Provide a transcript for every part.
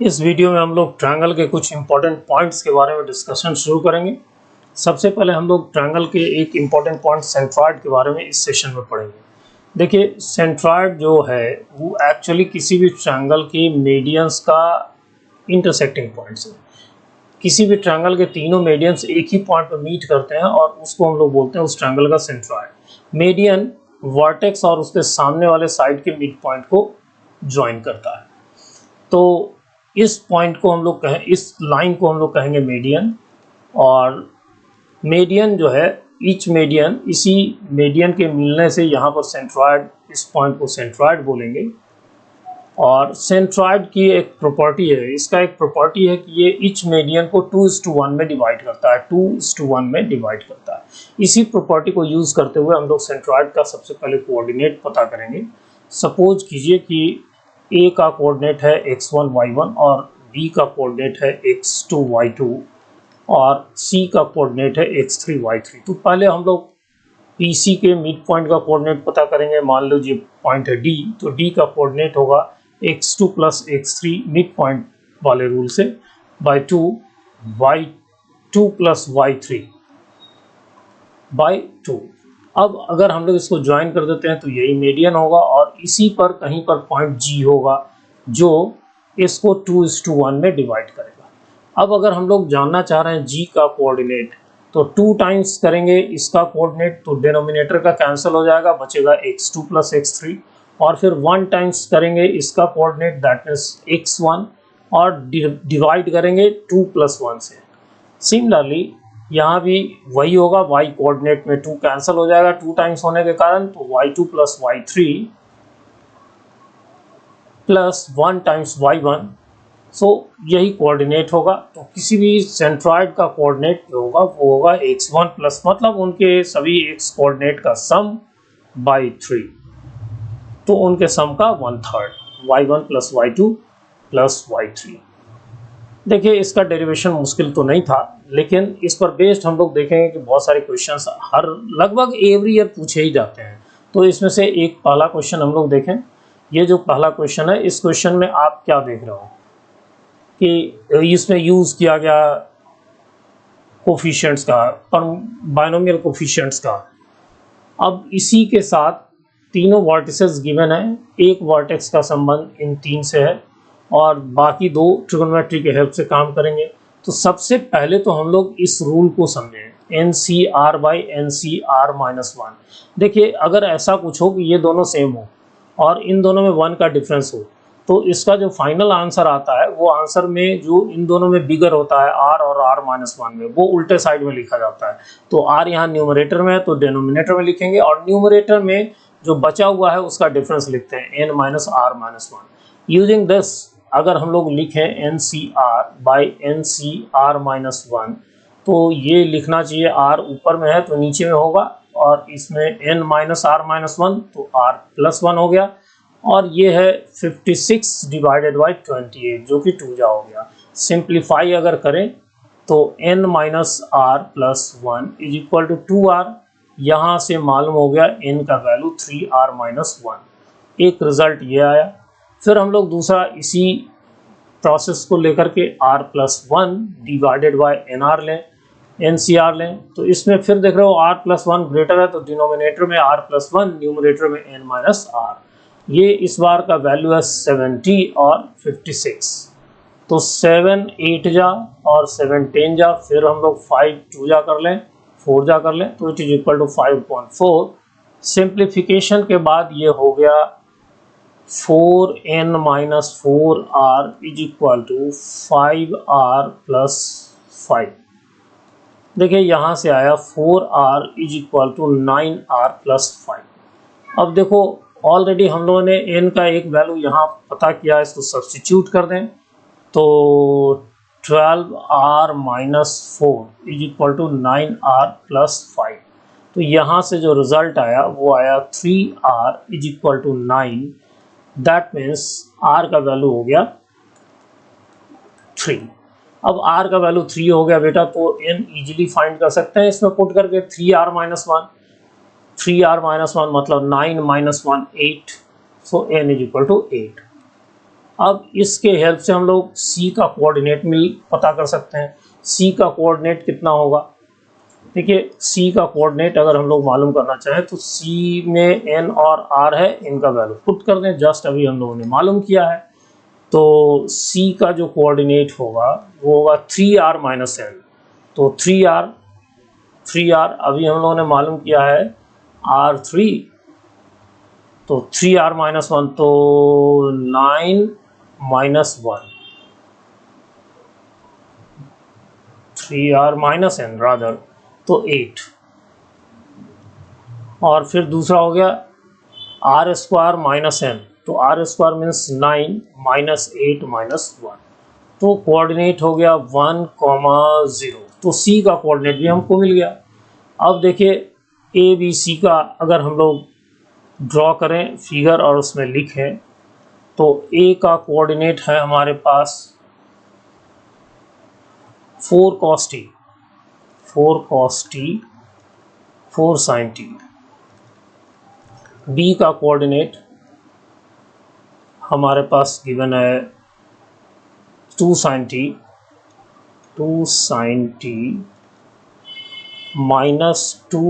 इस वीडियो में हम लोग ट्रायंगल के कुछ इंपॉर्टेंट पॉइंट्स के बारे में डिस्कशन शुरू करेंगे। सबसे पहले हम लोग ट्रायंगल के एक इंपॉर्टेंट पॉइंट सेंट्रॉइड के बारे में इस सेशन में पढ़ेंगे। देखिए, सेंट्रॉइड जो है वो एक्चुअली किसी भी ट्रायंगल के मीडियंस का इंटरसेक्टिंग पॉइंट्स है। किसी भी ट्रायंगल के तीनों मीडियंस एक ही पॉइंट पर मीट करते हैं और उसको हम लोग बोलते हैं उस ट्रायंगल का सेंट्रॉइड। मीडियन वर्टेक्स और उसके सामने वाले साइड के मिड पॉइंट को ज्वाइन करता है। तो इस पॉइंट को हम लोग कहें, इस लाइन को हम लोग कहेंगे मीडियन। और मीडियन जो है, ईच मीडियन, इसी मीडियन के मिलने से यहाँ पर सेंट्रॉइड, इस पॉइंट को सेंट्रॉइड बोलेंगे। और सेंट्रॉइड की एक प्रॉपर्टी है, इसका एक प्रॉपर्टी है कि ये ईच मीडियन को 2:1 में डिवाइड करता है, 2:1 में डिवाइड करता है। इसी प्रॉपर्टी को यूज़ करते हुए हम लोग सेंट्रॉइड का सबसे पहले कोऑर्डिनेट पता करेंगे। सपोज कीजिए कि A का कोऑर्डिनेट है x1 y1 और B का कोऑर्डिनेट है x2 y2 और C का कोऑर्डिनेट है x3 y3। तो पहले हम लोग PC के मिड पॉइंट का कोऑर्डिनेट पता करेंगे। मान लीजिए पॉइंट है D, तो D का कोऑर्डिनेट होगा x2 plus x3 mid point वाले रूल से by 2 y2 plus y3 by 2। अब अगर हम लोग इसको ज्वाइन कर देते हैं तो यही मीडियन होगा और इसी पर कहीं पर पॉइंट G होगा जो इसको 2:1 में डिवाइड करेगा। अब अगर हम लोग जानना चाह रहे हैं G का कोऑर्डिनेट, तो 2 टाइम्स करेंगे इसका कोऑर्डिनेट, तो डिनोमिनेटर का कैंसिल हो जाएगा, बचेगा x2 प्लस x3। और फिर 1 टाइम्स करेंगे इसका कोऑर्डिनेट, दैट मीन्स x1, और डिवाइड करेंगे 2 प्लस 1 से। सिमिलरली यहाँ भी वही होगा, y कोऑर्डिनेट में 2 कैंसिल हो जाएगा 2 टाइम्स होने के कारण, तो y2 plus y3 plus 1 times y1। सो यही कोऑर्डिनेट होगा। तो किसी भी सेंट्रॉइड का कोऑर्डिनेट जो होगा वो होगा x1 प्लस, मतलब उनके सभी x कोऑर्डिनेट का सम बाई 3, तो उनके सम का 1/3, y1 plus y2 plus y3। देखिए, इसका डेरिवेशन मुश्किल तो नहीं था, लेकिन इस पर बेस्ड हम लोग देखेंगे कि बहुत सारे क्वेश्चंस हर लगभग एवरी ईयर पूछे ही जाते हैं। तो इसमें से एक पहला क्वेश्चन हम लोग देखें। ये जो पहला क्वेश्चन है, इस क्वेश्चन में आप क्या देख रहे हो कि इसमें यूज़ किया गया कोफिशिएंट्स का, बाइनोमियल कोफिशिएंट्स का। अब इसी के साथ तीनों वर्टिसेस गिवन है, एक वर्टेक्स का संबंध इन 3 से है और बाकी 2 ट्रिगोनोमेट्री के हेल्प से काम करेंगे। तो सबसे पहले तो हम लोग इस रूल को समझें, NCR बाई NCR-1। देखिए, अगर ऐसा कुछ हो कि ये दोनों सेम हो और इन दोनों में 1 का डिफरेंस हो, तो इसका जो फाइनल आंसर आता है वो आंसर में जो इन दोनों में बिगर होता है R और R-1 में, वो उल्टे साइड में लिखा जाता है। तो R यहाँ न्यूमरेटर में है तो डिनोमिनेटर में लिखेंगे, और न्यूमरेटर में जो बचा हुआ है उसका डिफरेंस लिखते हैं N-R-1। यूजिंग दिस अगर हम लोग लिखें NCR बाई NCR-1, तो ये लिखना चाहिए R ऊपर में है तो नीचे में होगा, और इसमें N-R-1 तो R+1 हो गया, और ये है 56 डिवाइडेड बाई 28 जो कि 2 हो गया। सिंप्लीफाई अगर करें तो N-R+1 is equal to 2R। यहाँ से मालूम हो गया N का वैल्यू 3R-1। एक रिजल्ट ये आया। फिर हम लोग दूसरा इसी प्रोसेस को लेकर के R+1 डिवाइडेड बाय NR लें, NCR लें। तो इसमें फिर देख रहे हो R+1 ग्रेटर है तो डिनोमिनेटर में R+1, न्यूमरेटर में N-R। ये इस बार का वैल्यू है 70 और 56। तो 7 8 जा और 7 10 जा, फिर हम लोग 5 2 जा कर लें, 4 जा कर लें, तो it is equal to 5.4। Simplification के बाद ये हो गया 4n-4r is equal to 5r+5। देखिए, यहाँ से आया 4r is equal to 9r+5। अब देखो, ऑलरेडी हम लोगों ने n का एक वैल्यू यहाँ पता किया, इसको सब्स्टिट्यूट कर दें तो 12r-4 is equal to 9r+5। तो यहाँ से जो रिजल्ट आया वो आया 3r is equal to 9। That means r का वैल्यू हो गया 3। अब r का वैल्यू 3 हो गया बेटा, तो n इजीली फाइंड कर सकते हैं इसमें पुट करके। 3r-1 मतलब 9 - 1 8, so n is equal to 8। अब इसके हेल्प से हम लोग सी का कोऑर्डिनेट पता कर सकते हैं। सी का कोऑर्डिनेट कितना होगा? देखिए सी का कोऑर्डिनेट अगर हम लोग मालूम करना चाहें तो सी में एन और आर है, इनका वैल्यू पुट कर दें, जस्ट अभी हम लोगों ने मालूम किया है। तो सी का जो कोऑर्डिनेट होगा वो होगा 3r माइनस एन। तो 3r अभी हम लोगों ने मालूम किया है r3, तो 3r माइनस 1 तो 9 minus 1, 3r minus N rather, तो 8। और फिर दूसरा हो गया आर स्क्वायर माइनस एन, तो R square means 9 minus 8 minus 1, तो कोऑर्डिनेट हो गया 1,0। तो सी का कोऑर्डिनेट भी हमको मिल गया। अब देखिए ए बी सी का अगर हम लोग ड्रॉ करें फिगर और उसमें लिखें तो ए का कोऑर्डिनेट है हमारे पास 4 cos t, 4 sin t। B का कोऑर्डिनेट हमारे पास गिवन है 2 sin t minus 2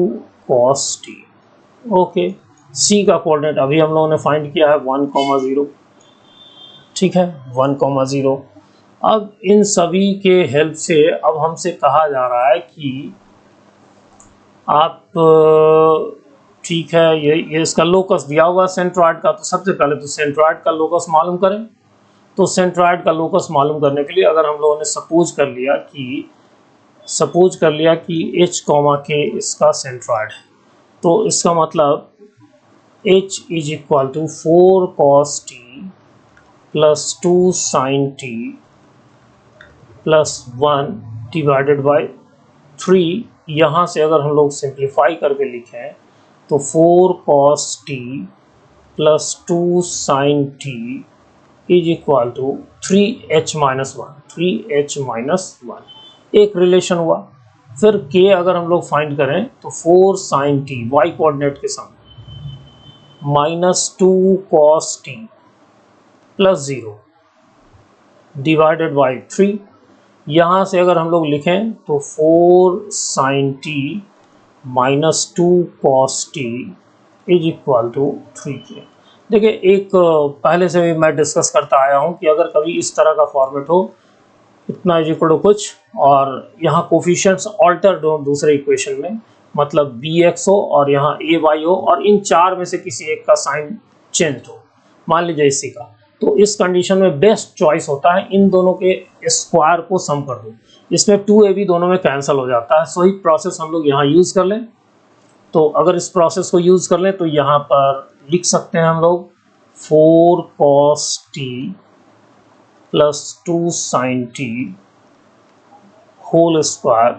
cos t। Okay, C का कोऑर्डिनेट अभी हम लोगों ने फाइंड किया है 1,0, ठीक है 1,0। अब इन सभी के हेल्प से अब हमसे कहा जा रहा है कि आप ठीक है ये इसका लोकस दिया हुआ सेंट्रॉइड का, तो सबसे पहले तो सेंट्रॉइड का लोकस मालूम करें। तो सेंट्रॉइड का लोकस मालूम करने के लिए अगर हम लोगों ने सपोज कर लिया कि h, k इसका सेंट्रॉइड है, तो इसका मतलब h is equal to 4 cos t plus 2 sin t plus 1 divided by 3। यहाँ से अगर हम लोग सिंप्लीफाई करके लिखें तो 4 cos t plus 2 sin t is equal to 3h minus 1, एक रिलेशन हुआ। फिर k अगर हम लोग फाइंड करें तो 4 sin t y कोऑर्डिनेट के सामने minus 2 cos t plus 0 divided by 3। यहाँ से अगर हम लोग लिखें तो 4 sin t minus 2 cos t is equal to 3k। देखिए एक पहले से भी मैं डिस्कस करता आया हूँ कि अगर कभी इस तरह का फॉर्मेट हो, इतना इज इक्वल टू कुछ और यहाँ कोफिशिएंट्स ऑल्टर्ड हो दूसरे इक्वेशन में, मतलब bx हो और यहाँ ay हो और इन चार में से किसी एक का साइन चेंज हो, मान लीजिए इसी का, तो इस कंडीशन में बेस्ट चॉइस होता है इन दोनों के स्क्वायर को सम कर दो। इसमें 2ab दोनों में कैंसिल हो जाता है। सो ही प्रोसेस हम लोग यहाँ यूज़ कर लें। तो अगर इस प्रोसेस को यूज़ कर लें तो यहाँ पर लिख सकते हैं हम लोग 4 cos t plus 2 sin t whole square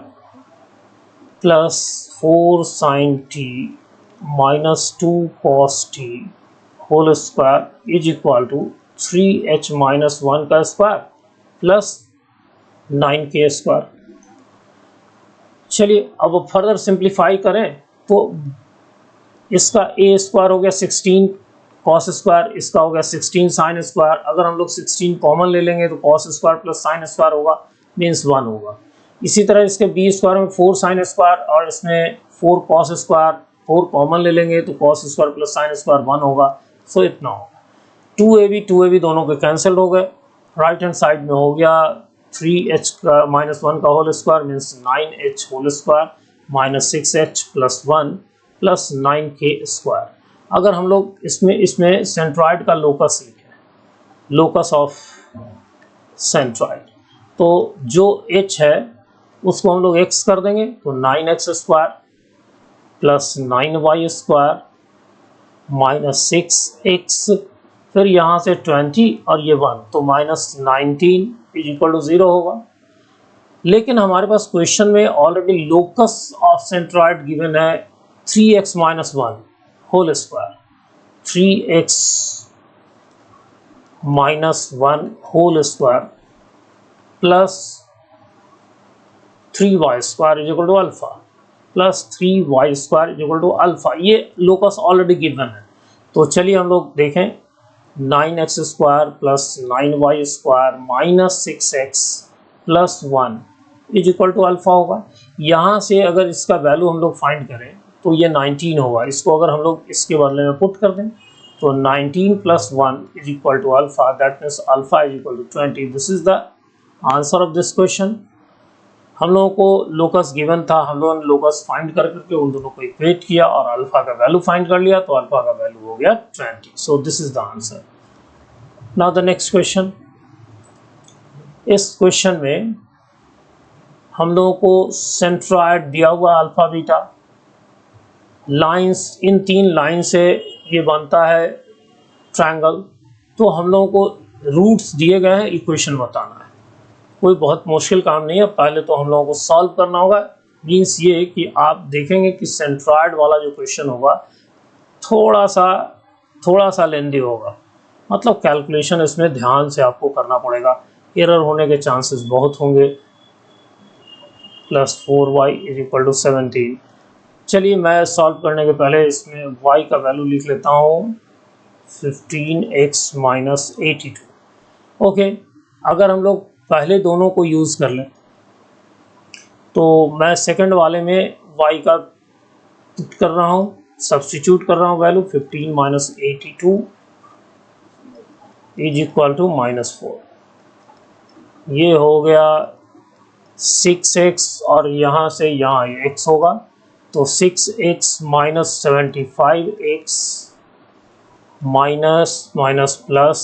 plus 4 sin t minus 2 cos t whole square is equal to 3h minus 1 का स्क्वायर प्लस 9k स्क्वायर। चलिए अब फर्दर सिंप्लीफाई करें तो इसका a स्क्वायर हो गया 16 cos स्क्वायर, इसका हो गया 16 sin स्क्वायर। अगर हम लोग 16 कॉमन ले लेंगे तो cos square plus sin square होगा, मीन्स 1 होगा। इसी तरह इसके b स्क्वायर में 4 sin स्क्वायर और इसमें 4 cos स्क्वायर, 4 कॉमन ले लेंगे तो cos square plus sin square 1 होगा। सो इतना होगा। 2ab दोनों के कैंसिल हो गए। राइट हैंड साइड में हो गया 3h का माइनस 1 का whole square means 9h whole square minus 6h plus 1 plus 9k square. अगर हम लोग इसमें सेंट्रॉइड का लोकस लिखें, लोकस ऑफ सेंट्रॉइड, तो जो h है उसको हम लोग x कर देंगे तो 9x square plus 9y square minus 6x, फिर यहाँ से 20 और ये 1 तो माइनस 19 इज इक्वल टू 0 होगा। लेकिन हमारे पास क्वेश्चन में already locus of centroid given है 3x minus 1 whole square, 3x minus 1 whole square plus 3y square is equal to alpha plus 3y square is equal to alpha. ये locus already given है। तो चलिए हम लोग देखें 9x square plus 9y square minus 6x plus 1 is equal to alpha होगा। यहाँ से अगर इसका वैल्यू हम लोग फाइंड करें तो ये 19 होगा। इसको अगर हम लोग इसके बदले में पुट कर दें तो 19 plus 1 is equal to alpha, that means alpha is equal to 20। This is the answer of this question. हम लोगों को लोकस गिवन था, हम लोगों ने लोकस फाइंड कर करके उन दोनों को इक्वेट किया और अल्फा का वैल्यू फाइंड कर लिया, तो अल्फा का वैल्यू हो गया 20। So this is the answer. Now the next question. इस क्वेश्चन में हम लोगों को सेंट्रॉइड दिया हुआ अल्फा बीटा, लाइंस, इन 3 लाइन से ये बनता है ट्रायंगल। तो हम लोगों को रूट्स दिए गए हैं, इक्वेशन बताना है। कोई बहुत मुश्किल काम नहीं है, पहले तो हम लोगों को सॉल्व करना होगा। मीन्स ये कि आप देखेंगे कि सेंट्रॉइड वाला जो क्वेश्चन होगा थोड़ा सा लेंदी होगा, मतलब कैलकुलेशन इसमें ध्यान से आपको करना पड़ेगा, एरर होने के चांसेस बहुत होंगे। Plus 4y is equal to 17। चलिए मैं सॉल्व करने के पहले इसमें y का वैल्यू लिख लेता हूँ 15x माइनस 82। ओके, अगर हम लोग पहले दोनों को यूज़ कर लें तो मैं सेकंड वाले में y का पुट कर रहा हूँ, सब्स्टिट्यूट कर रहा हूँ value 15 minus 82 is equal to -4। ये हो गया 6x और यहाँ से यहाँ x होगा, तो 6x minus 75x minus plus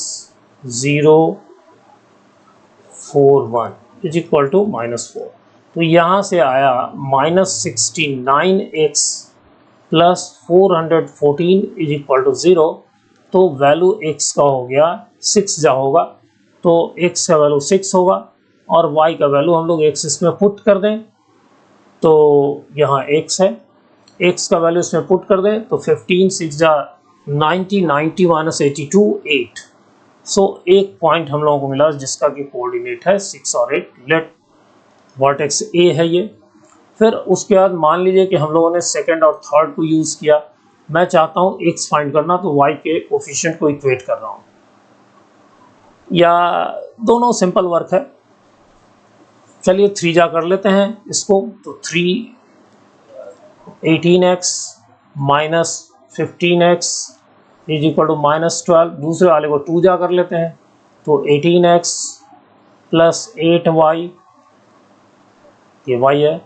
041 is equal to -4। तो यहाँ से आया -69x plus 414 is equal to 0। तो वैल्यू x का हो गया 6 जा होगा, तो x का वैल्यू 6 होगा और y का वैल्यू हम लोग x इसमें पुट कर दें तो यहाँ x है, x का वैल्यू इसमें पुट कर दें तो 15 6 जा 90 90 माइनस 82 8। सो एक पॉइंट हम लोगों को मिला जिसका कि कोऑर्डिनेट है 6 और 8। लेट वर्टेक्स A है ये। फिर उसके बाद मान लीजिए कि हम लोगों ने सेकंड और थर्ड को यूज़ किया। मैं चाहता हूँ x फाइंड करना, तो y के कोफिशिएंट को इक्वेट कर रहा हूँ, या दोनों सिंपल वर्क है। चलिए 3 जा कर लेते हैं इसको, तो 18x minus 15x is equal to -12। दूसरे वाले को 2 जा कर लेते हैं, तो 18x प्लस 8y, ये y है,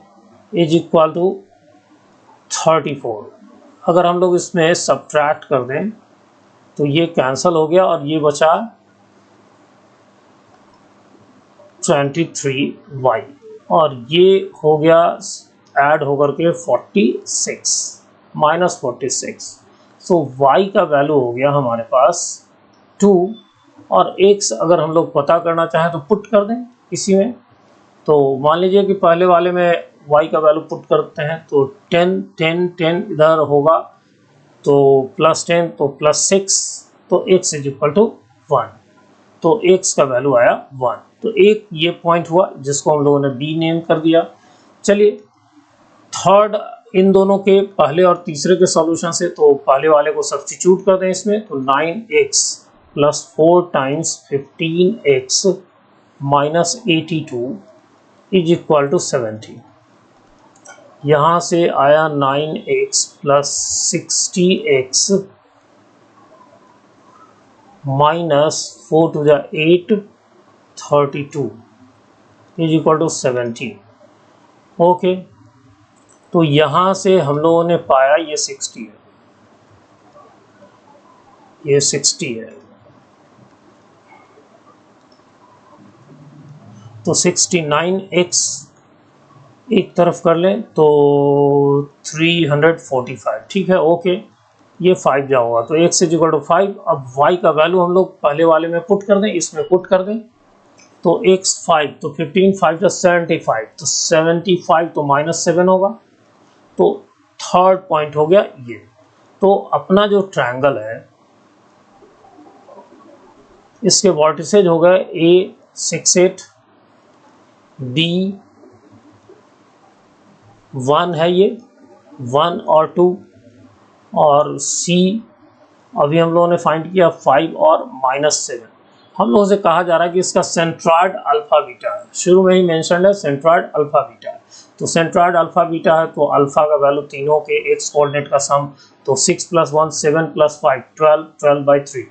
इज इक्वल टू 34। अगर हम लोग इसमें सब्ट्रैक्ट कर दें तो ये कैंसिल हो गया और ये बचा 23y और ये हो गया ऐड होकर के 46 माइनस 46। सो y का वैल्यू हो गया हमारे पास 2 और x अगर हम लोग पता करना चाहें तो पुट कर दें इसी में। तो मान लीजिए कि पहले वाले में y का वैल्यू पुट करते हैं तो 10 10 10 इधर होगा, तो प्लस 10 तो प्लस 6, तो x इज इक्वल टू 1, तो x का वैल्यू आया 1। तो एक ये पॉइंट हुआ जिसको हम लोगों ने b नेम कर दिया। चलिए थर्ड, इन दोनों के पहले और तीसरे के सॉल्यूशन से, तो पहले वाले को सब्स्टिट्यूट कर दें इसमें, तो 9x plus 4 times 15x minus 82 is equal to 70। यहाँ से आया 9x plus 60x minus 4 to the 8 32 is equal to 70। Okay, तो यहाँ से हम लोगों ने पाया ये 60 है, ये 60 है, तो 69x एक तरफ कर लें तो 345, ठीक है। ओके, ये 5 जा होगा, तो x इज इक्वल टू 5। अब y का वैल्यू हम लोग पहले वाले में पुट कर दें, इसमें पुट कर दें, तो x 5, तो 15 5 तो 75, तो 75 तो -7 होगा। तो थर्ड पॉइंट हो गया ये। तो अपना जो ट्रायंगल है इसके वर्टिसेज हो गए A 6 8, B 1 है, ये 1 और 2, और C अभी हम लोगों ने फाइंड किया 5 और -7। हम लोगों से कहा जा रहा है कि इसका सेंट्रॉयड अल्फा बीटा है। शुरू में ही मेंशन है सेंट्रॉयड अल्फा बीटा है। तो सेंट्रॉयड अल्फा बीटा है तो अल्फा का वैल्यू तीनों के एक्स कोऑर्डिनेट का सम, तो 6 + 1 7 + 5 12 12/3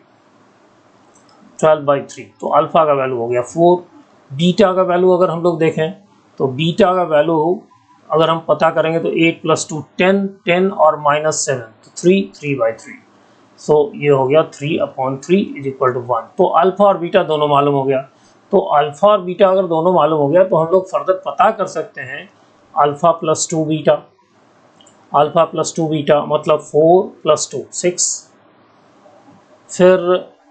12/3। तो अल्फा का वैल्यू हो गया 4। बीटा का वैल्यू अगर हम लोग देखें तो बीटा का वैल्यू अगर हम पता करेंगे तो 8 + 2 10 10 और -7 तो 3 3/3। सो ये हो गया 3/3 = 1। तो अल्फा और बीटा दोनों मालूम हो गया। तो अल्फा और बीटा अगर दोनों मालूम हो गया तो हम लोग फर्दर पता कर सकते हैं अल्फा + 2 बीटा। अल्फा + 2 बीटा मतलब 4 + 2 6, फिर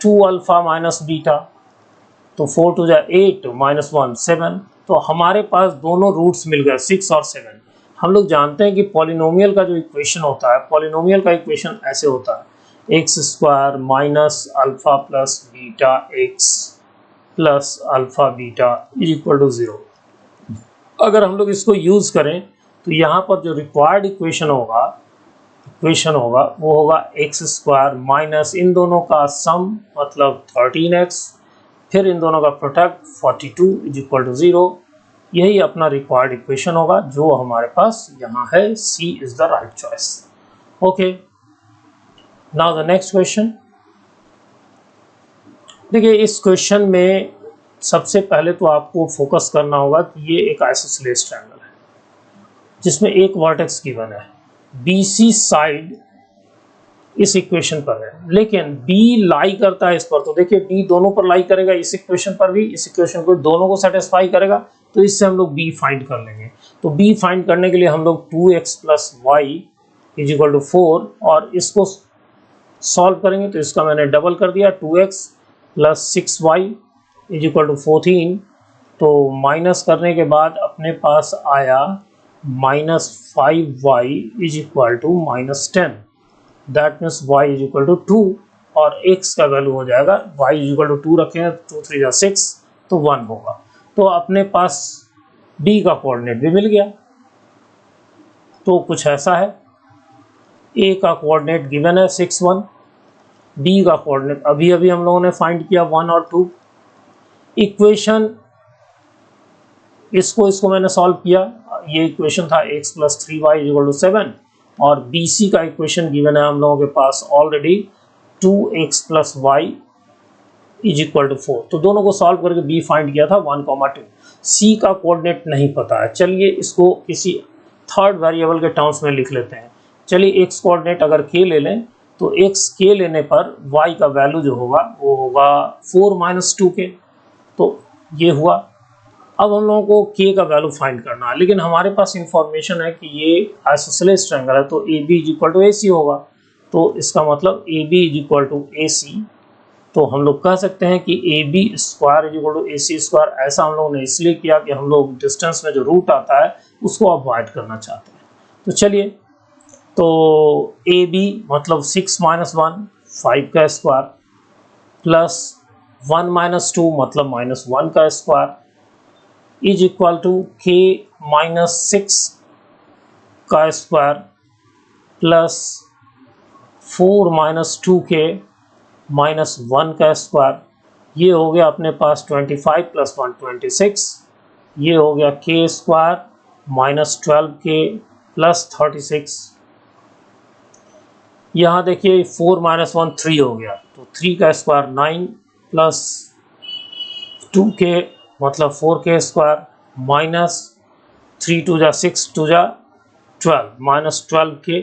2 अल्फा - बीटा तो 4 2 8 -1 7। तो हमारे पास दोनों रूट्स मिल गए 6 और 7। हम लोग जानते हैं कि पॉलिनोमियल का जो इक्वेशन होता है, पॉलिनोमियल का इक्वेशन ऐसे होता है x² - alpha + beta x + alpha beta = 0। अगर हम लोग इसको यूज करें तो यहाँ पर जो रिक्वायर्ड इक्वेशन होगा वो होगा x² - इन दोनों का सम मतलब 13x, फिर इन दोनों का प्रोडक्ट 42 = 0। यही अपना रिक्वायर्ड इक्वेशन होगा जो हमारे पास यहाँ है। C is the right choice. Okay, now the next question. देखिए इस क्वेश्चन में सबसे पहले तो आपको फोकस करना होगा कि ये एक आइसोसेलेस ट्रायंगल है जिसमें एक वर्टेक्स गिवन है। BC साइड इस इक्वेशन पर है, लेकिन B लाई करता है इस पर। तो देखिए B दोनों पर लाई करेगा, इस इक्वेशन पर भी, इस इक्वेशन को दोनों को सेटिस्फाई करेगा। तो इससे हम लोग B फाइंड कर लेंगे। तो B फाइंड करने के लिए हम लोग 2x + y = 4 और इसको सॉल्व करेंगे। तो इसका मैंने डबल कर दिया, 2x + 6y = 14। तो माइनस करने के बाद अपने पास आया -5y = -10। दैट मीन्स y = 2 और x का वैल्यू हो जाएगा y = 2 रखेंगे 2 3 6 तो 1 होगा। तो अपने पास b का कोऑर्डिनेट भी मिल गया। तो कुछ ऐसा है, a का कोऑर्डिनेट गिवन है 6 1, b का कोऑर्डिनेट अभी अभी हम लोगों ने फाइंड किया 1 और 2। इक्वेशन इसको मैंने सॉल्व किया। ये इक्वेशन था x + 3y = 7 और BC का इक्वेशन गिवन है हम लोगों के पास ऑलरेडी 2x + y = 4। तो दोनों को सॉल्व करके B फाइंड किया था 1, 2। C का कोऑर्डिनेट नहीं पता है। चलिए इसको किसी थर्ड वेरिएबल के टर्म्स में लिख लेते हैं। चलिए x कोऑर्डिनेट अगर k ले लें तो x k लेने पर y का वैल्यू जो होगा वो होगा 4 - 2k। तो ये हुआ। अब हम लोगों को k का वैल्यू फाइंड करना है, लेकिन हमारे पास इंफॉर्मेशन है कि ये आइसोसेलेस ट्रायंगल है तो AB = AC होगा। तो इसका मतलब AB = AC। तो हम लोग कह सकते हैं कि AB² = AC²। ऐसा हम लोगों ने इसलिए किया कि हम लोग डिस्टेंस में जो रूट आता है उसको अवॉइड करना चाहते हैं। तो चलिए, तो AB मतलब 6 - 1 5 का स्क्वायर प्लस 1 - 2 मतलब -1 का स्क्वायर = k - 6 का स्क्वायर प्लस 4 - 2k - 1 का स्क्वायर। ये हो गया अपने पास 25 + 1 26। ये हो गया k² -12k + 36। यहाँ देखिए 4 - 1 3 हो गया, तो 3 का स्क्वायर 9 प्लस 2k मतलब 4k² माइनस 3 2 6 2 12 -12k।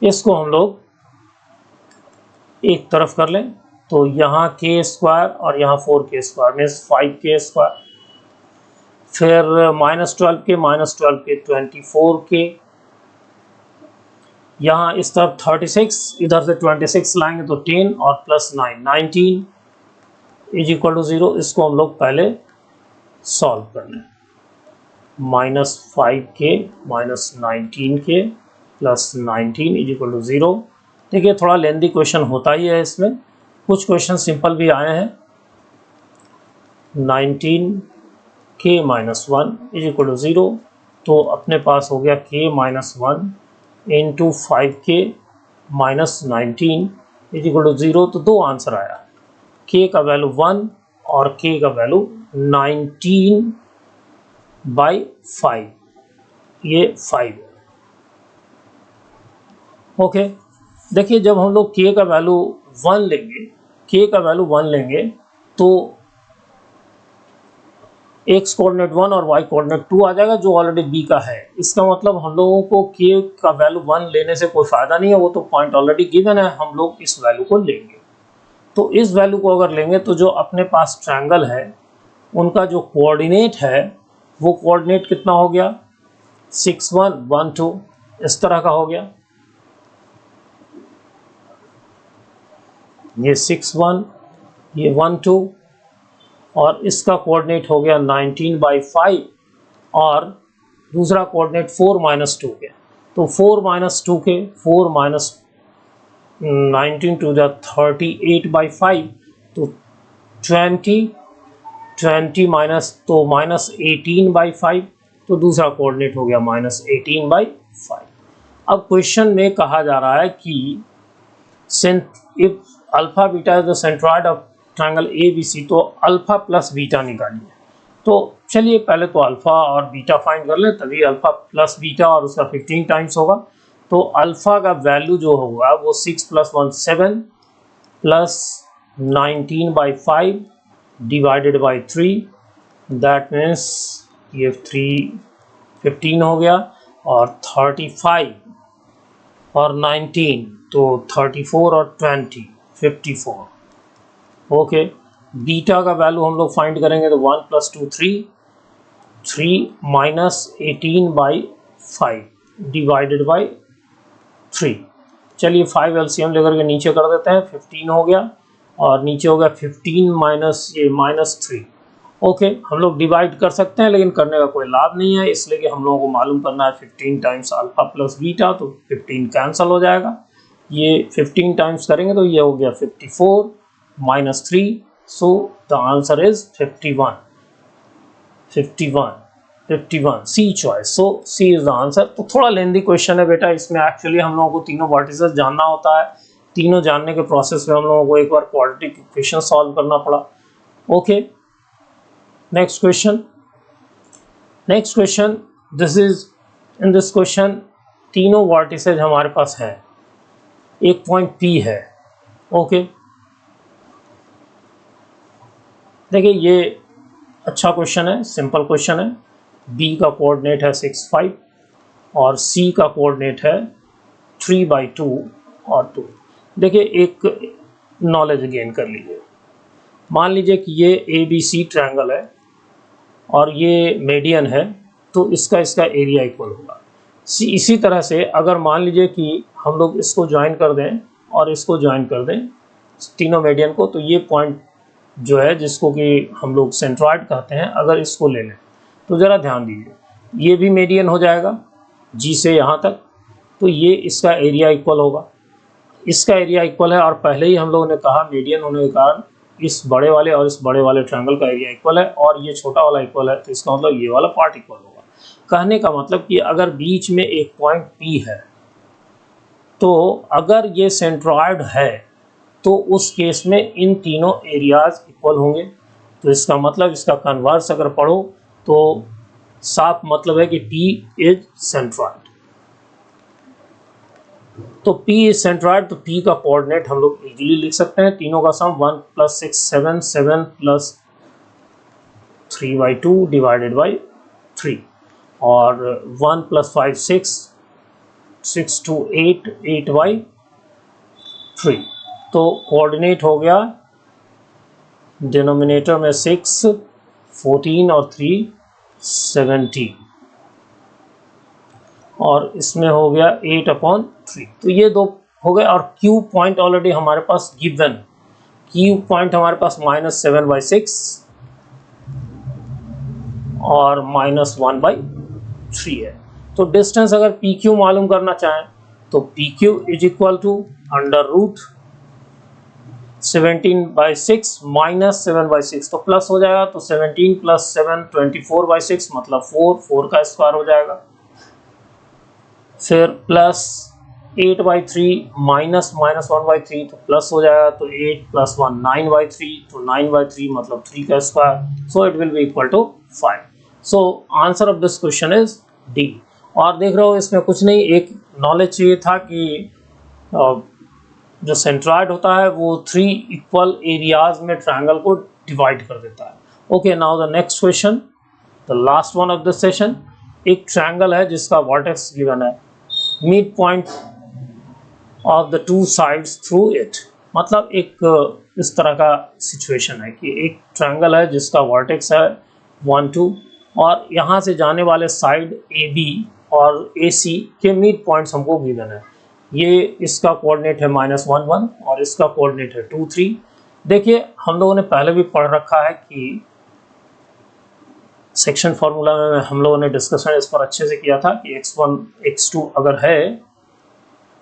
इसको हम लोग एक तरफ कर लें तो यहाँ k² और यहाँ 4k² मीन्स 5k²। फिर -12k 24k। यहाँ इस तरफ 36, इधर से 26 लाएंगे तो 10 और प्लस 9 19 = 0। इसको हम लोग पहले सॉल्व कर लें। -5k - 19k plus 19 = 0। देखिए थोड़ा लेंदी क्वेश्चन होता ही है, इसमें कुछ क्वेश्चन सिंपल भी आए हैं। 19k - 1 = 0। तो अपने पास हो गया k - 1 × 5k minus 19 is equal to 0। तो दो आंसर आया, k का वैल्यू 1 और k का वैल्यू 19/5, ये 5। ओके, देखिए जब हम लोग k का वैल्यू 1 लेंगे, k का वैल्यू 1 लेंगे तो x कोऑर्डिनेट 1 और y कोऑर्डिनेट 2 आ जाएगा जो ऑलरेडी b का है। इसका मतलब हम लोगों को k का वैल्यू 1 लेने से कोई फायदा नहीं है, वो तो पॉइंट ऑलरेडी गिवन है, हम लोग इस वैल्यू को लेंगे। तो इस वैल्यू को अगर लेंगे तो जो अपने पास ट्रायंगल है उनका जो कोऑर्डिनेट है वो कोऑर्डिनेट कितना हो गया, 6 1 1 2 इस तरह का हो गया। ये 6 1, ये 1 2 और इसका कोऑर्डिनेट हो गया 19/5 और दूसरा कोऑर्डिनेट 4 - 2 के। तो 4 - 2 के 4 - 19 to the 38/5, तो 20 माइनस तो -18/5, तो दूसरा कोऑर्डिनेट हो गया -18/5। अब क्वेश्चन में कहा जा रहा है कि if alpha beta is the centroid of triangle ABC, तो अल्फा प्लस बीटा निकालिए। तो चलिए पहले तो अल्फा और बीटा फाइंड कर ले, तभी अल्फा प्लस बीटा और उसका 15 टाइम्स होगा। तो अल्फा का वैल्यू जो होगा वो 6 + 1 7 plus 19/5 divided by 3, that means ये 15 हो गया और 35 और 19 तो 34 और 20 54। ओके, बीटा का वैल्यू हम लोग फाइंड करेंगे तो 1 + 2 3 माइनस 18/5 डिवाइडेड बाई 3। चलिए 5 एलसीएम लेकर के नीचे कर देते हैं, 15 हो गया और नीचे हो गया 15 माइनस ये -3। ओके, हम लोग डिवाइड कर सकते हैं लेकिन करने का कोई लाभ नहीं है, इसलिए कि हम लोगों को मालूम करना है 15 टाइम्स अल्फा प्लस बीटा, तो 15 कैंसिल हो जाएगा। ये 15 टाइम्स करेंगे तो ये हो गया 54 - 3, so the answer is 51 C choice. So C is the answer. तो थोड़ा लेंदी क्वेश्चन है बेटा, इसमें एक्चुअली हम लोगों को तीनों वर्टिसेस जानना होता है। तीनों जानने के प्रोसेस में हम लोगों को एक बार क्वाड्रेटिक इक्वेशन सॉल्व करना पड़ा। Okay, next question. This is in this question तीनों वर्टिसेस हमारे पास हैं, एक पॉइंट P है। ओके, देखिए ये अच्छा क्वेश्चन है, सिंपल क्वेश्चन है। B का कोऑर्डिनेट है 6 5 और C का कोऑर्डिनेट है 3/2 और 2। देखिए एक नॉलेज गेन कर लीजिए। मान लीजिए कि ये ABC ट्रायंगल है और ये मीडियन है, तो इसका एरिया इक्वल होगा। इसी तरह से अगर मान लीजिए कि हम लोग इसको ज्वाइन कर दें और इसको ज्वाइन कर दें तीनों मीडियन को, तो ये पॉइंट जो है जिसको कि हम लोग सेंट्रॉइड कहते हैं, अगर इसको ले लें तो ज़रा ध्यान दीजिए, ये भी मीडियन हो जाएगा G से यहाँ तक, तो ये इसका एरिया इक्वल होगा। इसका एरिया इक्वल है और पहले ही हम लोगों ने कहा मीडियन होने के कारण इस बड़े वाले और इस बड़े वाले ट्रायंगल का एरिया इक्वल है और ये छोटा वाला इक्वल है, तो इसका मतलब ये वाला पार्ट इक्वल होगा। कहने का मतलब कि अगर बीच में एक पॉइंट P है तो अगर ये सेंट्रॉइड है तो उस केस में इन तीनों एरियाज इक्वल होंगे। तो इसका मतलब इसका कन्वर्स अगर पढ़ो तो साफ मतलब है कि P इज सेंट्रॉइड। तो P इज सेंट्रॉइड, तो P का कोऑर्डिनेट हम लोग इजीली लिख सकते हैं। तीनों का सम 1 + 6 7 7 प्लस 3/2 डिवाइडेड बाई 3 और 1 + 5 6 6 to 8 8/3। तो कोऑर्डिनेट हो गया डिनोमिनेटर में 6 14 और 3 17 और इसमें हो गया 8/3। तो ये दो हो गए और Q पॉइंट ऑलरेडी हमारे पास गिवन, Q पॉइंट हमारे पास -7/6 और -1/3 है। तो डिस्टेंस अगर PQ मालूम करना चाहें तो PQ इज इक्वल टू √17/6 -7/6, तो प्लस हो जाएगा, तो 17 + 7 24/6 मतलब 4 का स्क्वायर हो जाएगा। फिर प्लस 8/3 माइनस 1/3 तो प्लस हो जाएगा, तो 8 + 1 9/3, तो 9/3 मतलब 3 का square, so it will be equal to 5। So answer of this question is D. और देख रहे हो इसमें कुछ नहीं, एक नॉलेज चाहिए था कि जो सेंट्रॉइड होता है वो 3 इक्वल एरियाज में ट्रायंगल को डिवाइड कर देता है। Okay, now the next question, the last one of this session. एक ट्रायंगल है जिसका वर्टेक्स गिवन है, mid point of the two sides through it. मतलब एक इस तरह का सिचुएशन है कि एक ट्रायंगल है जिसका वर्टेक्स है 1 2 और यहाँ से जाने वाले साइड ए बी और ए सी के मिड पॉइंट्स हमको गिवन है। ये इसका कोऑर्डिनेट है -1 1 और इसका कोऑर्डिनेट है 2 3। देखिए हम लोगों ने पहले भी पढ़ रखा है कि सेक्शन फार्मूला में हम लोगों ने डिस्कशन इस पर अच्छे से किया था कि x1 x2 अगर है,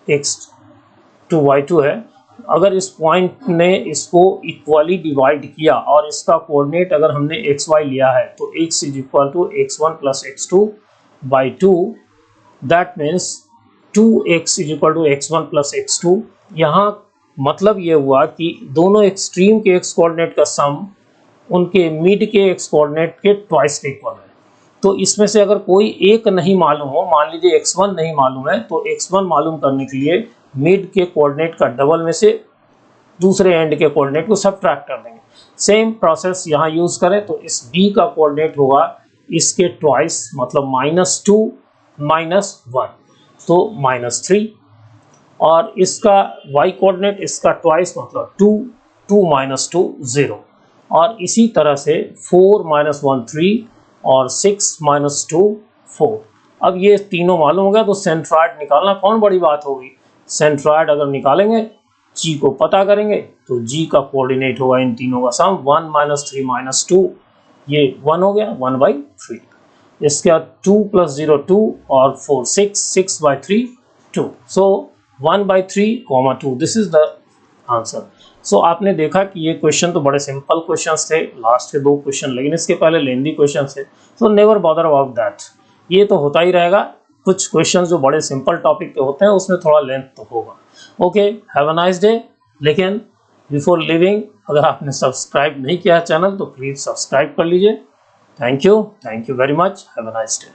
x2 y2 है, अगर इस पॉइंट ने इसको इक्वली डिवाइड किया और इसका कोऑर्डिनेट अगर हमने xy लिया है तो x is equal to x1 + x2 by 2, that means 2x is equal to x1 + x2। यहाँ मतलब ये हुआ कि दोनों एक्सट्रीम के x कोऑर्डिनेट का सम उनके मिड के x कोऑर्डिनेट के ट्वाइस के इक्वल है। तो इसमें से अगर कोई एक नहीं मालूम हो, मान लीजिए x1 नहीं मालूम है, तो x1 मालूम करने के लिए मिड के कोऑर्डिनेट का डबल में से दूसरे एंड के कोऑर्डिनेट को सबट्रैक्ट कर देंगे। सेम प्रोसेस यहाँ यूज करें तो इस b का कोऑर्डिनेट होगा इसके ट्वाइस, मतलब -2 -1 तो -3, और इसका y कोऑर्डिनेट इसका ट्वाइस मतलब 2 2 -2 0, और इसी तरह से 4 -1 3 और 6 -2 4। अब ये तीनों मालूम हो गया तो सेंट्रॉइड निकालना कौन बड़ी बात होगी। सेंट्रॉइड अगर निकालेंगे, जी को पता करेंगे, तो जी का कोऑर्डिनेट होगा इन तीनों का सम 1 -3 -2, ये 1 हो गया 1/3। इसके बाद 2 + 0 2 और 4 6 6/3 2, so 1/3, 2, this is the answer. So आपने देखा कि ये क्वेश्चन तो बड़े सिंपल क्वेश्चंस थे, लास्ट के 2 क्वेश्चन, लेकिन इसके पहले लेंदी क्वेश्चन थे, so never bother about that. ये तो होता ही रहेगा, कुछ क्वेश्चंस जो बड़े सिंपल टॉपिक के होते हैं उसमें थोड़ा लेंथ तो होगा। Okay, have a nice day. लेकिन बिफोर लिविंग, अगर आपने सब्सक्राइब नहीं किया चैनल तो प्लीज़ सब्सक्राइब कर लीजिए। Thank you very much, have a nice day.